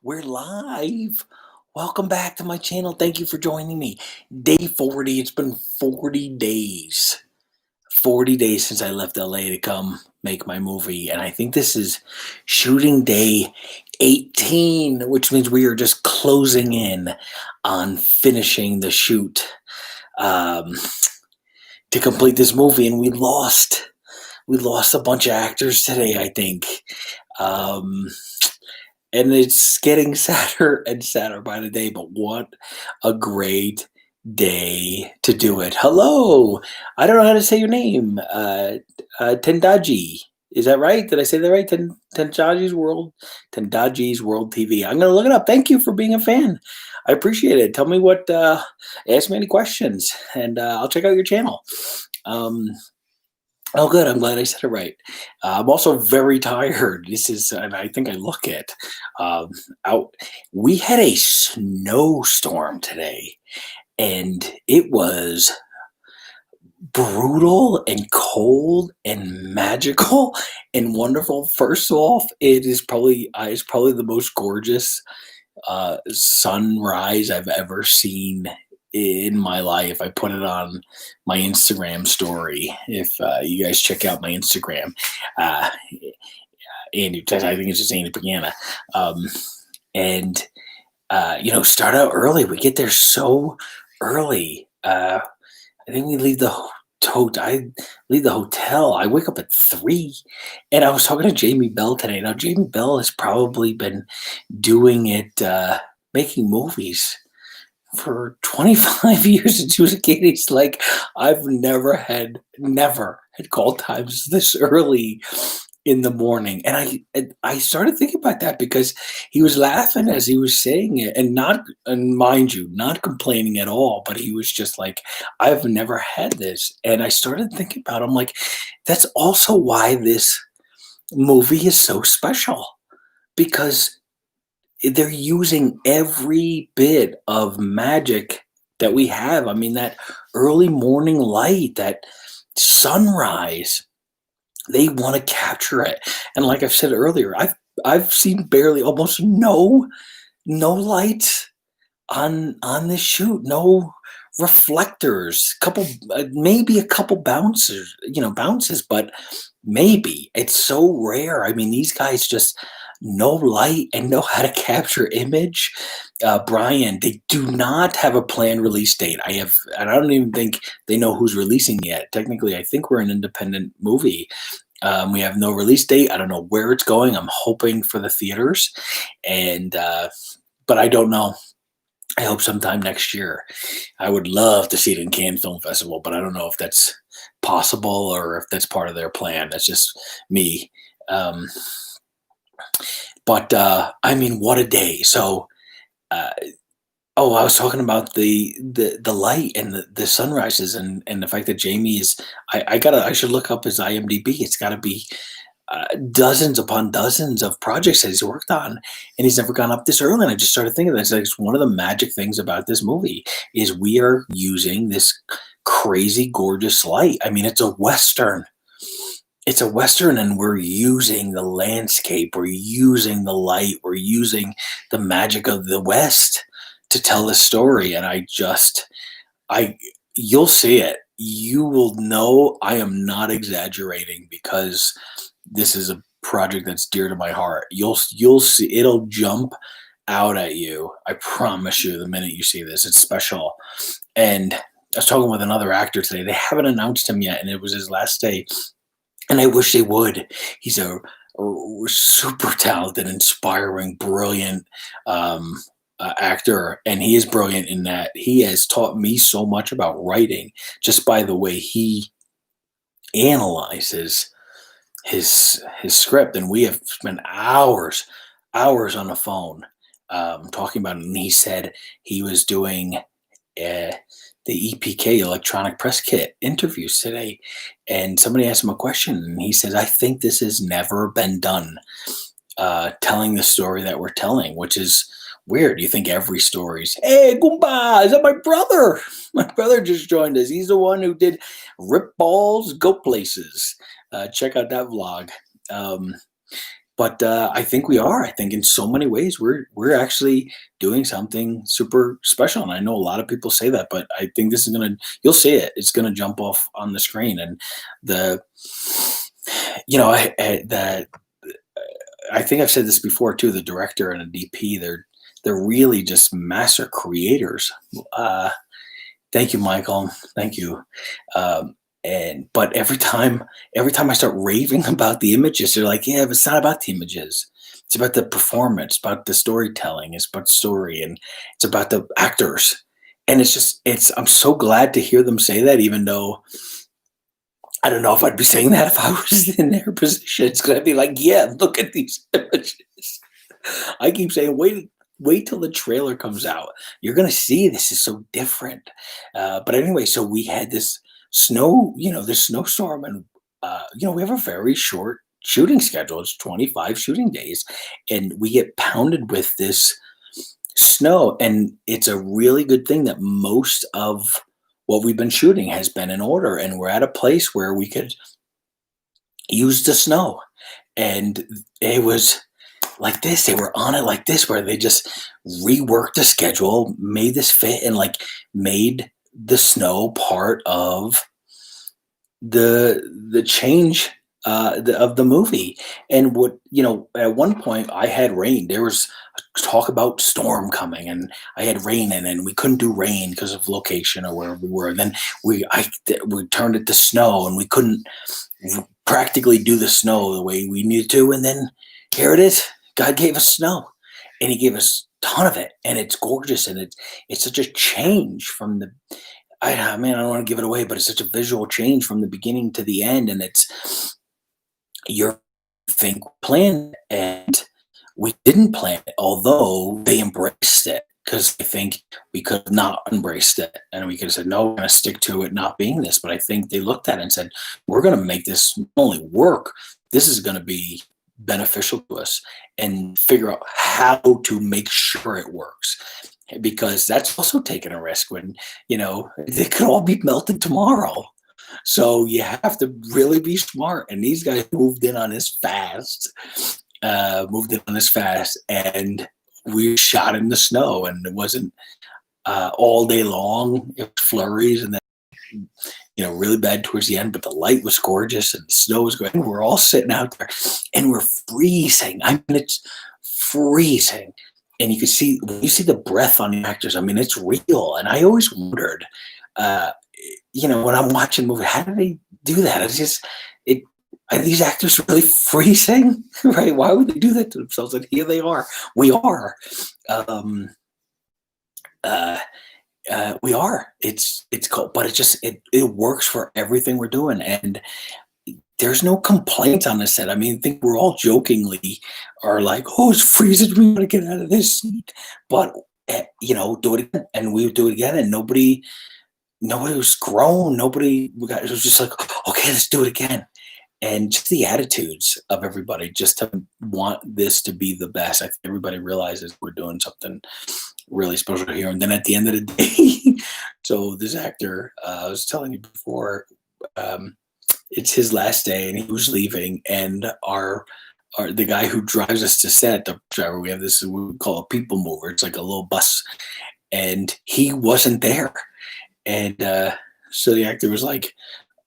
We're live. Welcome back to my channel. Thank you for joining me. Day 40. It's been 40 days. 40 days since I left LA to come make my movie. And I think this is shooting day 18, which means we are just closing in on finishing the shoot um, to complete this movie. And we lost a bunch of actors today, I think. Um, and it's getting sadder and sadder by the day, but what a great day to do it. Hello. I don't know how to say your name. Tendaji. Is that right? Did I say that right? Tendaji's World TV. I'm going to look it up. Thank you for being a fan. I appreciate it. Tell me ask me any questions and I'll check out your channel. Oh, good. I'm glad I said it right. I'm also very tired. And I think I look it um, out. We had a snowstorm today, and it was brutal and cold and magical and wonderful. First off, it's probably the most gorgeous sunrise I've ever seen in my life. I put it on my Instagram story. If you guys check out my Instagram, uh, Andy, I think it's just Andy Pagana. And start out early. We get there so early. I think we leave I leave the hotel. I wake up at 3, and I was talking to Jamie Bell today. Now Jamie Bell has probably been doing it, making movies for 25 years since she was a kid. He's like, I've never had call times this early in the morning. And I started thinking about that because he was laughing as he was saying it, and mind you, not complaining at all, but he was just like, I've never had this. And I started thinking about it. I'm like, that's also why this movie is so special, because they're using every bit of magic that we have. I mean, that early morning light, that sunrise, they want to capture it. And like I've said earlier, I've seen barely, almost no lights on this shoot, no reflectors, maybe a couple bounces, but maybe. It's so rare. I mean, these guys just know light and know how to capture image. Brian, they do not have a planned release date. And I don't even think they know who's releasing yet. Technically, I think we're an independent movie. We have no release date. I don't know where it's going. I'm hoping for the theaters, and but I don't know. I hope sometime next year. I would love to see it in Cannes Film Festival, but I don't know if that's possible or if that's part of their plan. That's just me. Um, but I mean, what a day! So, uh, oh, I was talking about the light and the sunrises and the fact that Jamie is. I should look up his IMDb. It's got to be dozens upon dozens of projects that he's worked on, and he's never gone up this early. And I just started thinking that it's one of the magic things about this movie is we are using this crazy gorgeous light. I mean, it's a western. It's a western, and we're using the landscape. We're using the light. We're using the magic of the West to tell the story. And I, you'll see it. You will know I am not exaggerating, because this is a project that's dear to my heart. You'll see, it'll jump out at you. I promise you, the minute you see this, it's special. And I was talking with another actor today. They haven't announced him yet, and it was his last day. And I wish they would. He's a super talented, inspiring, brilliant actor, and he is brilliant in that he has taught me so much about writing just by the way he analyzes his script. And we have spent hours on the phone talking about it. And he said he was doing uh, the EPK, electronic press kit, interviews today, and somebody asked him a question, and he says, I think this has never been done, telling the story that we're telling, which is weird. You think every story's, hey, Goomba, is that my brother? My brother just joined us. He's the one who did Rip Balls, Go Places. Check out that vlog. Um, But I think we are. I think in so many ways we're actually doing something super special. And I know a lot of people say that, but I think this is gonna you'll see it. It's gonna jump off on the screen. And the I think I've said this before too. The director and the DP, they're really just master creators. Uh, Thank you, Michael. Thank you. And but every time I start raving about the images, they're like, yeah, but it's not about the images. It's about the performance, about the storytelling, it's about the story, and it's about the actors. And it's I'm so glad to hear them say that, even though I don't know if I'd be saying that if I was in their position. It's gonna be like, yeah, look at these images. I keep saying, wait till the trailer comes out. You're gonna see this is so different. But anyway, so we had this this snowstorm, and we have a very short shooting schedule. It's 25 shooting days, and we get pounded with this snow. And it's a really good thing that most of what we've been shooting has been in order, and we're at a place where we could use the snow. And it was like this. They were on it like this, where they just reworked the schedule, made this fit, and like made the snow part of the change of the movie. And at one point I had rain. There was talk about storm coming, and I had rain, and we couldn't do rain because of location or wherever we were. And then we turned it to snow, and we couldn't practically do the snow the way we needed to. And then here it is. God gave us snow, and He gave us a ton of it, and it's gorgeous, and it's such a change from the. I mean, I don't want to give it away, but it's such a visual change from the beginning to the end, and it's your think plan, and we didn't plan it, although they embraced it, because I think we could have not embraced it, and we could have said, no, we're going to stick to it not being this. But I think they looked at it and said, we're going to make this not only work, this is going to be beneficial to us, and figure out how to make sure it works. Because that's also taking a risk when, they could all be melted tomorrow. So you have to really be smart. And these guys moved in on this fast, and we shot in the snow, and it wasn't all day long. It was flurries, and then really bad towards the end, but the light was gorgeous, and the snow was going. We're all sitting out there, and we're freezing. I mean, it's freezing, and you can see when you see the breath on the actors. I mean, it's real. And I always wondered, when I'm watching movies, how do they do that? It's just are these actors really freezing? Right? Why would they do that to themselves? And here they are. We are. We are. It's cool, but it works for everything we're doing, and there's no complaints on the set. I mean, I think we're all jokingly are like, "Oh, it's freezing. We want to get out of this seat," but do it again, and we would do it again, and nobody was grown. It was just like, okay, let's do it again. And just the attitudes of everybody, just to want this to be the best. I think everybody realizes we're doing something really special here. And then at the end of the day, so this actor, I was telling you before, it's his last day, and he was leaving. And the guy who drives us to set, the driver, we have this we call a people mover. It's like a little bus, and he wasn't there. And so the actor was like,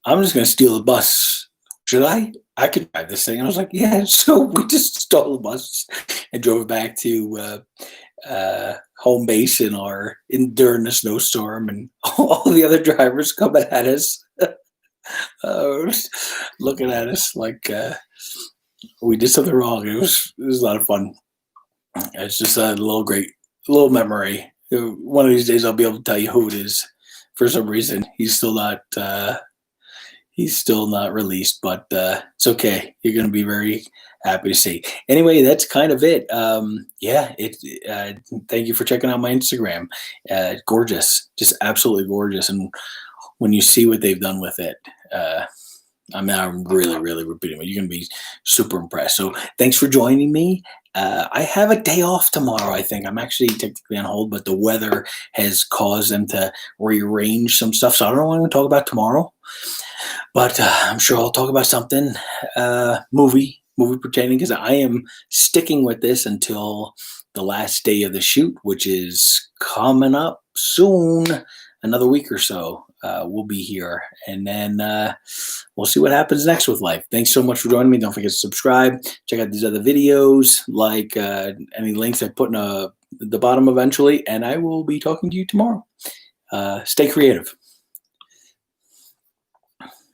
"I'm just going to steal the bus. Should I? I could drive this thing." And I was like, "Yeah." So we just stole the bus and drove it back to home base during the snowstorm, and all the other drivers coming at us, looking at us like we did something wrong. It was a lot of fun. It's just a little memory. One of these days I'll be able to tell you who it is. For some reason, he's still not released, but it's okay. You're going to be very happy to see. Anyway, that's kind of it. Thank you for checking out my Instagram. Gorgeous, just absolutely gorgeous. And when you see what they've done with it, I'm really, really repeating it. You're going to be super impressed. So thanks for joining me. I have a day off tomorrow, I think. I'm actually technically on hold, but the weather has caused them to rearrange some stuff. So I don't know what I'm going to talk about tomorrow, but I'm sure I'll talk about something, movie movie pretending because I am sticking with this until the last day of the shoot, which is coming up soon. Another week or so, we'll be here, and then we'll see what happens next with life. Thanks so much for joining me. Don't forget to subscribe. Check out these other videos, like any links I put in the bottom eventually, and I will be talking to you tomorrow. Stay creative.